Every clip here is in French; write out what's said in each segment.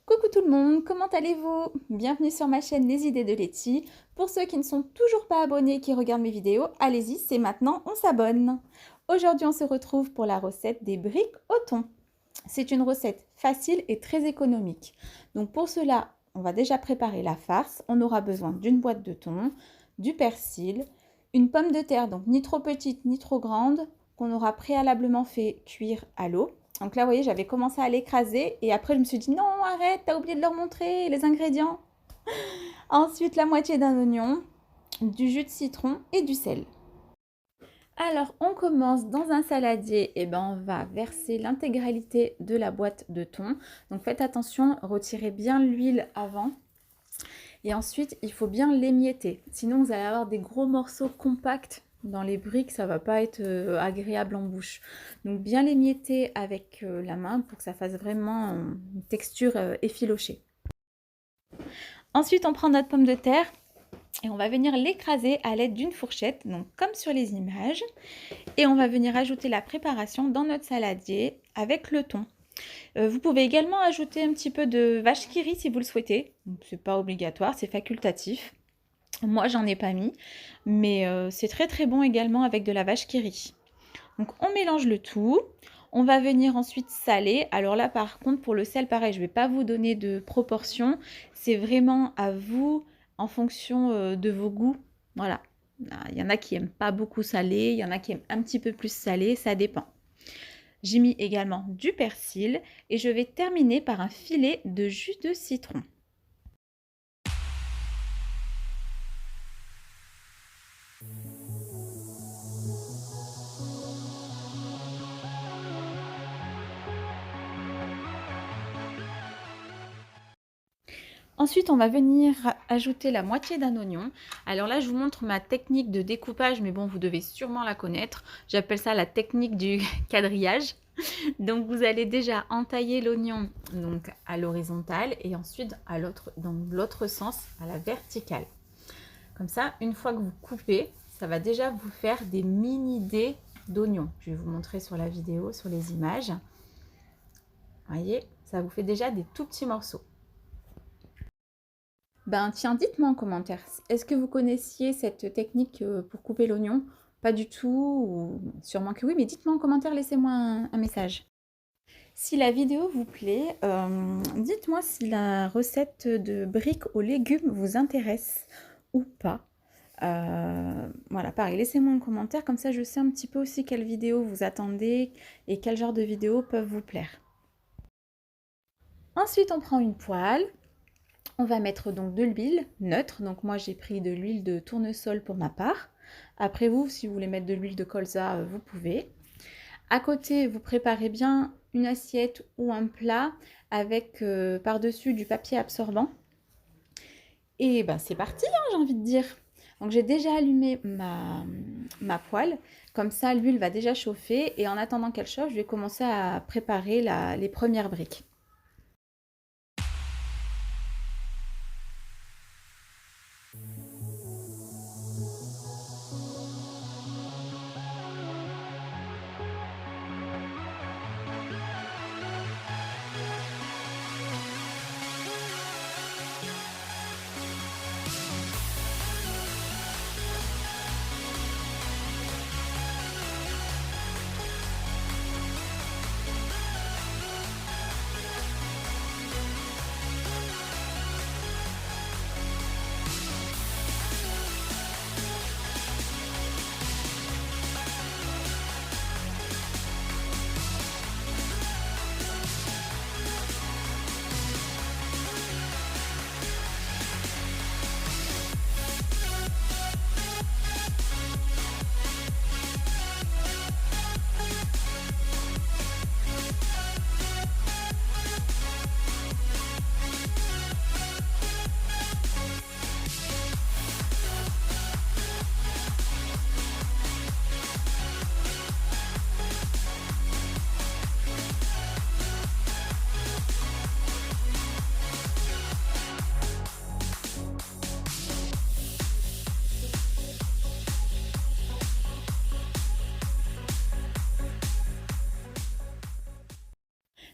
Coucou tout le monde, comment allez-vous? Bienvenue sur ma chaîne Les Idées de Letty. Pour ceux qui ne sont toujours pas abonnés et qui regardent mes vidéos, allez-y, c'est maintenant, on s'abonne. Aujourd'hui, on se retrouve pour la recette des briques au thon. C'est une recette facile et très économique. Donc pour cela, on va déjà préparer la farce. On aura besoin d'une boîte de thon, du persil, une pomme de terre, donc ni trop petite ni trop grande, qu'on aura préalablement fait cuire à l'eau. Donc là, vous voyez, j'avais commencé à l'écraser et après, je me suis dit non, arrête, t'as oublié de leur montrer les ingrédients. Ensuite, la moitié d'un oignon, du jus de citron et du sel. Alors, on commence dans un saladier, et ben on va verser l'intégralité de la boîte de thon. Donc faites attention, retirez bien l'huile avant. Et ensuite, il faut bien l'émietter. Sinon, vous allez avoir des gros morceaux compacts dans les briques, ça va pas être agréable en bouche. Donc bien l'émietter avec la main pour que ça fasse vraiment une texture effilochée. Ensuite, on prend notre pomme de terre et on va venir l'écraser à l'aide d'une fourchette, donc comme sur les images. Et on va venir ajouter la préparation dans notre saladier avec le thon. Vous pouvez également ajouter un petit peu de vache qui rit si vous le souhaitez. C'est pas obligatoire, c'est facultatif. Moi, j'en ai pas mis, mais c'est très très bon également avec de la vache qui rit. Donc on mélange le tout. On va venir ensuite saler. Alors là, par contre, pour le sel, pareil, je ne vais pas vous donner de proportion. C'est vraiment à vous en fonction de vos goûts. Voilà. Il y en a qui n'aiment pas beaucoup salé, il y en a qui aiment un petit peu plus salé, ça dépend. J'ai mis également du persil et je vais terminer par un filet de jus de citron. Ensuite, on va venir ajouter la moitié d'un oignon. Alors là, je vous montre ma technique de découpage, mais bon, vous devez sûrement la connaître. J'appelle ça la technique du quadrillage. Donc, vous allez déjà entailler l'oignon donc à l'horizontale et ensuite dans l'autre sens, à la verticale. Comme ça, une fois que vous coupez, ça va déjà vous faire des mini dés d'oignons. Je vais vous montrer sur la vidéo, sur les images. Vous voyez, ça vous fait déjà des tout petits morceaux. Ben tiens, dites-moi en commentaire, est-ce que vous connaissiez cette technique pour couper l'oignon? Pas du tout, ou sûrement que oui, mais dites-moi en commentaire, laissez-moi un message. Si la vidéo vous plaît, dites-moi si la recette de briques aux légumes vous intéresse ou pas. Voilà, pareil, laissez-moi un commentaire, comme ça je sais un petit peu aussi quelle vidéo vous attendez et quel genre de vidéos peuvent vous plaire. Ensuite, on prend une poêle. On va mettre donc de l'huile neutre. Donc moi j'ai pris de l'huile de tournesol pour ma part. Après vous, si vous voulez mettre de l'huile de colza, vous pouvez. À côté, vous préparez bien une assiette ou un plat avec par-dessus du papier absorbant. Et ben c'est parti, hein, j'ai envie de dire. Donc j'ai déjà allumé ma poêle. Comme ça, l'huile va déjà chauffer. Et en attendant qu'elle chauffe, je vais commencer à préparer les premières briques.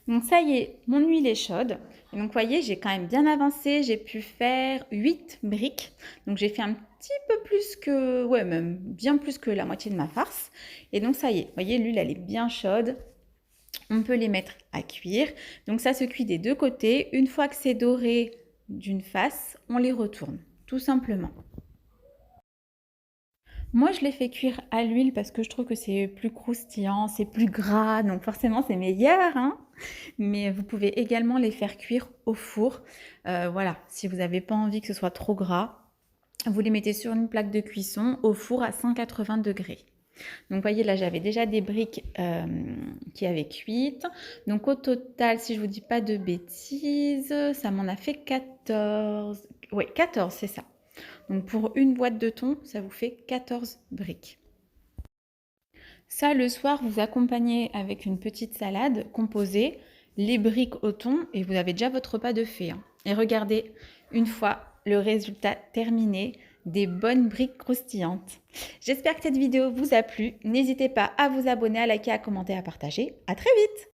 Donc ça y est, mon huile est chaude. Et donc, vous voyez, j'ai quand même bien avancé. J'ai pu faire 8 briques. Donc, j'ai fait un petit peu plus que, ouais, même bien plus que la moitié de ma farce. Et donc, ça y est, vous voyez, l'huile, elle est bien chaude. On peut les mettre à cuire. Donc, ça se cuit des deux côtés. Une fois que c'est doré d'une face, on les retourne, tout simplement. Moi, je les fais cuire à l'huile parce que je trouve que c'est plus croustillant, c'est plus gras, donc forcément c'est meilleur, hein. Mais vous pouvez également les faire cuire au four. Voilà, si vous n'avez pas envie que ce soit trop gras, vous les mettez sur une plaque de cuisson au four à 180 degrés. Donc, vous voyez, là, j'avais déjà des briques qui avaient cuites. Donc, au total, si je ne vous dis pas de bêtises, ça m'en a fait 14. Oui, 14, c'est ça. Donc pour une boîte de thon, ça vous fait 14 briques. Ça, le soir, vous accompagnez avec une petite salade composée, les briques au thon et vous avez déjà votre repas de fait, hein. Et regardez, une fois le résultat terminé, des bonnes briques croustillantes. J'espère que cette vidéo vous a plu. N'hésitez pas à vous abonner, à liker, à commenter, à partager. À très vite!